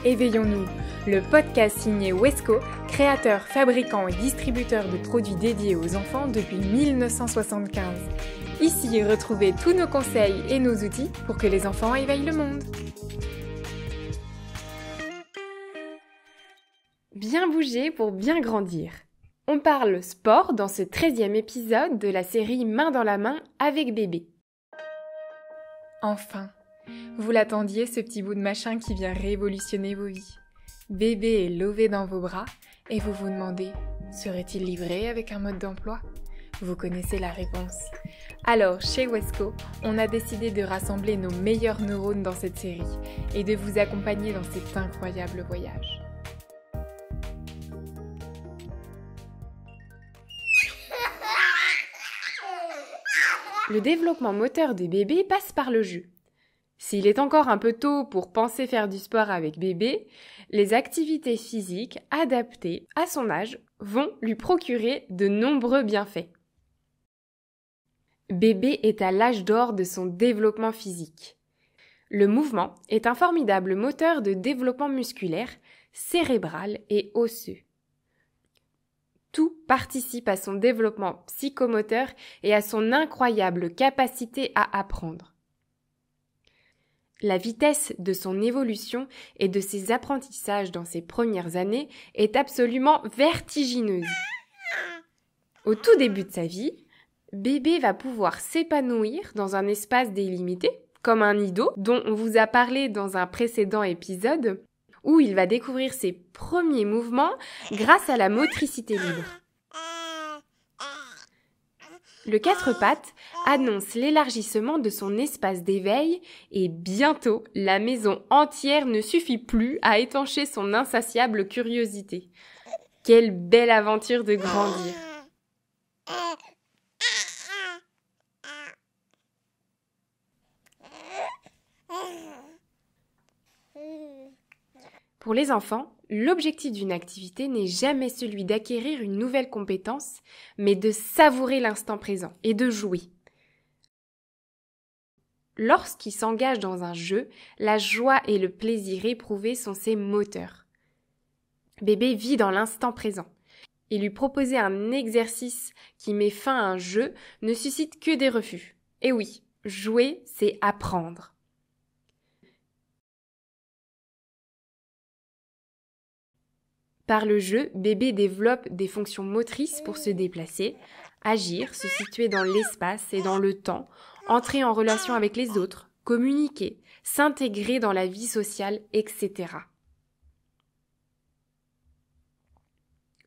Éveillons-nous, le podcast signé Wesco, créateur, fabricant et distributeur de produits dédiés aux enfants depuis 1975. Ici, retrouvez tous nos conseils et nos outils pour que les enfants éveillent le monde. Bien bouger pour bien grandir. On parle sport dans ce 13e épisode de la série Main dans la main avec bébé. Enfin, vous l'attendiez, ce petit bout de machin qui vient révolutionner vos vies. Bébé est lové dans vos bras et vous vous demandez, serait-il livré avec un mode d'emploi ? Vous connaissez la réponse. Alors, chez Wesco, on a décidé de rassembler nos meilleurs neurones dans cette série et de vous accompagner dans cet incroyable voyage. Le développement moteur des bébés passe par le jeu. S'il est encore un peu tôt pour penser faire du sport avec bébé, les activités physiques adaptées à son âge vont lui procurer de nombreux bienfaits. Bébé est à l'âge d'or de son développement physique. Le mouvement est un formidable moteur de développement musculaire, cérébral et osseux. Tout participe à son développement psychomoteur et à son incroyable capacité à apprendre. La vitesse de son évolution et de ses apprentissages dans ses premières années est absolument vertigineuse. Au tout début de sa vie, bébé va pouvoir s'épanouir dans un espace délimité, comme un nido dont on vous a parlé dans un précédent épisode, où il va découvrir ses premiers mouvements grâce à la motricité libre. Le 4 pattes annonce l'élargissement de son espace d'éveil et bientôt, la maison entière ne suffit plus à étancher son insatiable curiosité. Quelle belle aventure de grandir! Pour les enfants, l'objectif d'une activité n'est jamais celui d'acquérir une nouvelle compétence, mais de savourer l'instant présent et de jouer. Lorsqu'ils s'engagent dans un jeu, la joie et le plaisir éprouvé sont ses moteurs. Bébé vit dans l'instant présent. Et lui proposer un exercice qui met fin à un jeu ne suscite que des refus. Et oui, jouer, c'est apprendre. Par le jeu, bébé développe des fonctions motrices pour se déplacer, agir, se situer dans l'espace et dans le temps, entrer en relation avec les autres, communiquer, s'intégrer dans la vie sociale, etc.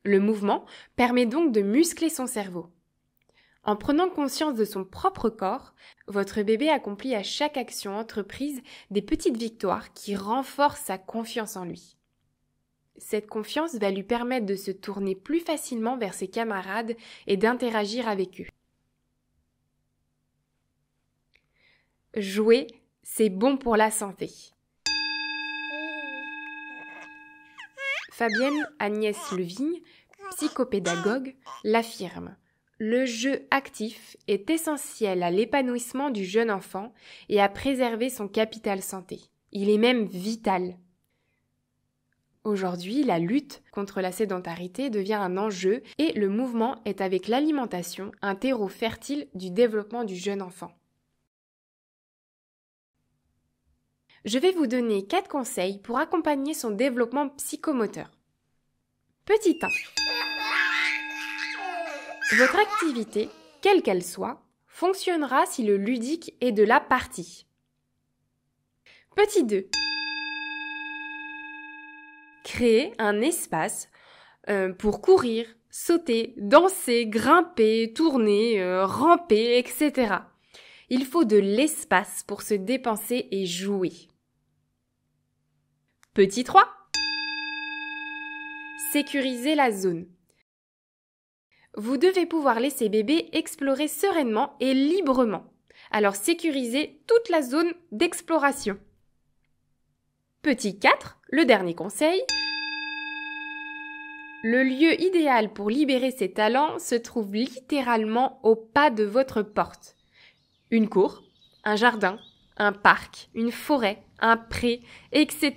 Le mouvement permet donc de muscler son cerveau. En prenant conscience de son propre corps, votre bébé accomplit à chaque action entreprise des petites victoires qui renforcent sa confiance en lui. Cette confiance va lui permettre de se tourner plus facilement vers ses camarades et d'interagir avec eux. Jouer, c'est bon pour la santé. Fabienne Agnès Levigne, psychopédagogue, l'affirme. Le jeu actif est essentiel à l'épanouissement du jeune enfant et à préserver son capital santé. Il est même vital. Aujourd'hui, la lutte contre la sédentarité devient un enjeu et le mouvement est avec l'alimentation un terreau fertile du développement du jeune enfant. Je vais vous donner 4 conseils pour accompagner son développement psychomoteur. Petit 1. Votre activité, quelle qu'elle soit, fonctionnera si le ludique est de la partie. Petit 2. Créer un espace pour courir, sauter, danser, grimper, tourner, ramper, etc. Il faut de l'espace pour se dépenser et jouer. Petit 3. Sécuriser la zone. Vous devez pouvoir laisser bébé explorer sereinement et librement. Alors sécurisez toute la zone d'exploration. Petit 4, le dernier conseil. Le lieu idéal pour libérer ses talents se trouve littéralement au pas de votre porte. Une cour, un jardin, un parc, une forêt, un pré, etc.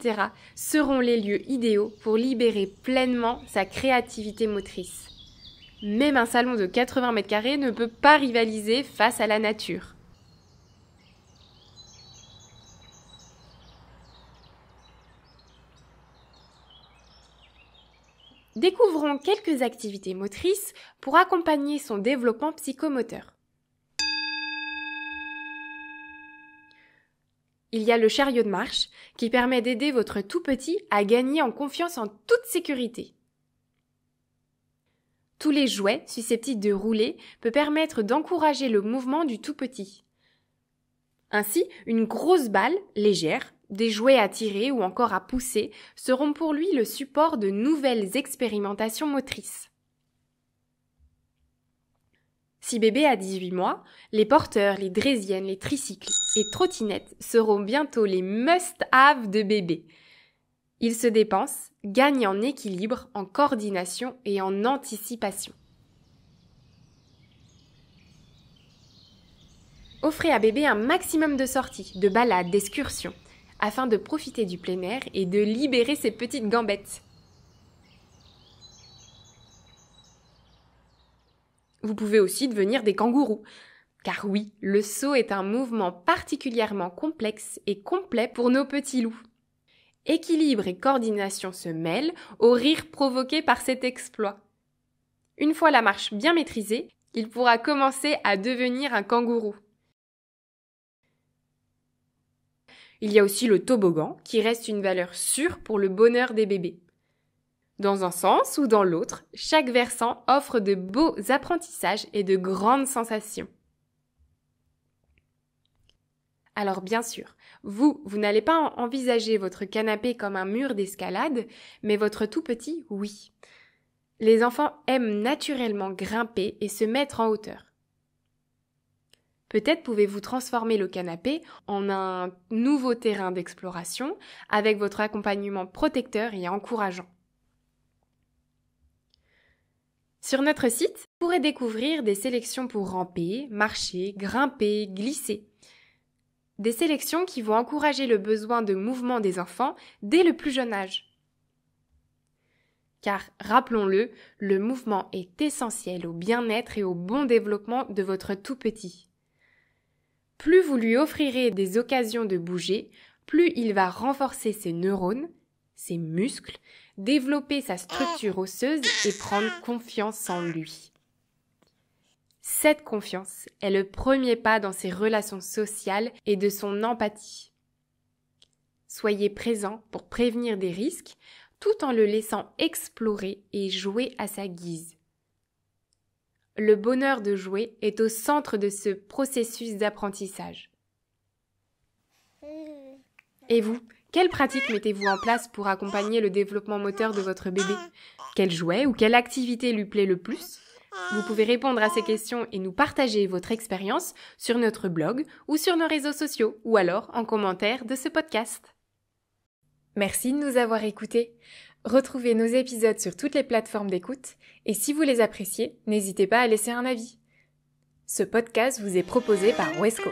seront les lieux idéaux pour libérer pleinement sa créativité motrice. Même un salon de 80 mètres carrés ne peut pas rivaliser face à la nature. Découvrons quelques activités motrices pour accompagner son développement psychomoteur. Il y a le chariot de marche qui permet d'aider votre tout petit à gagner en confiance en toute sécurité. Tous les jouets susceptibles de rouler peuvent permettre d'encourager le mouvement du tout petit. Ainsi, une grosse balle légère, des jouets à tirer ou encore à pousser seront pour lui le support de nouvelles expérimentations motrices. Si bébé a 18 mois, les porteurs, les draisiennes, les tricycles et trottinettes seront bientôt les must-have de bébé. Ils se dépensent, gagnent en équilibre, en coordination et en anticipation. Offrez à bébé un maximum de sorties, de balades, d'excursions, afin de profiter du plein air et de libérer ses petites gambettes. Vous pouvez aussi devenir des kangourous. Car oui, le saut est un mouvement particulièrement complexe et complet pour nos petits loups. Équilibre et coordination se mêlent au rire provoqué par cet exploit. Une fois la marche bien maîtrisée, il pourra commencer à devenir un kangourou. Il y a aussi le toboggan qui reste une valeur sûre pour le bonheur des bébés. Dans un sens ou dans l'autre, chaque versant offre de beaux apprentissages et de grandes sensations. Alors bien sûr, vous n'allez pas envisager votre canapé comme un mur d'escalade, mais votre tout petit, oui. Les enfants aiment naturellement grimper et se mettre en hauteur. Peut-être pouvez-vous transformer le canapé en un nouveau terrain d'exploration avec votre accompagnement protecteur et encourageant. Sur notre site, vous pourrez découvrir des sélections pour ramper, marcher, grimper, glisser. Des sélections qui vont encourager le besoin de mouvement des enfants dès le plus jeune âge. Car, rappelons-le, le mouvement est essentiel au bien-être et au bon développement de votre tout petit. Plus vous lui offrirez des occasions de bouger, plus il va renforcer ses neurones, ses muscles, développer sa structure osseuse et prendre confiance en lui. Cette confiance est le premier pas dans ses relations sociales et de son empathie. Soyez présent pour prévenir des risques tout en le laissant explorer et jouer à sa guise. Le bonheur de jouer est au centre de ce processus d'apprentissage. Et vous, quelles pratiques mettez-vous en place pour accompagner le développement moteur de votre bébé? Quel jouet ou quelle activité lui plaît le plus? Vous pouvez répondre à ces questions et nous partager votre expérience sur notre blog ou sur nos réseaux sociaux ou alors en commentaire de ce podcast. Merci de nous avoir écoutés. Retrouvez nos épisodes sur toutes les plateformes d'écoute et si vous les appréciez, n'hésitez pas à laisser un avis. Ce podcast vous est proposé par Wesco.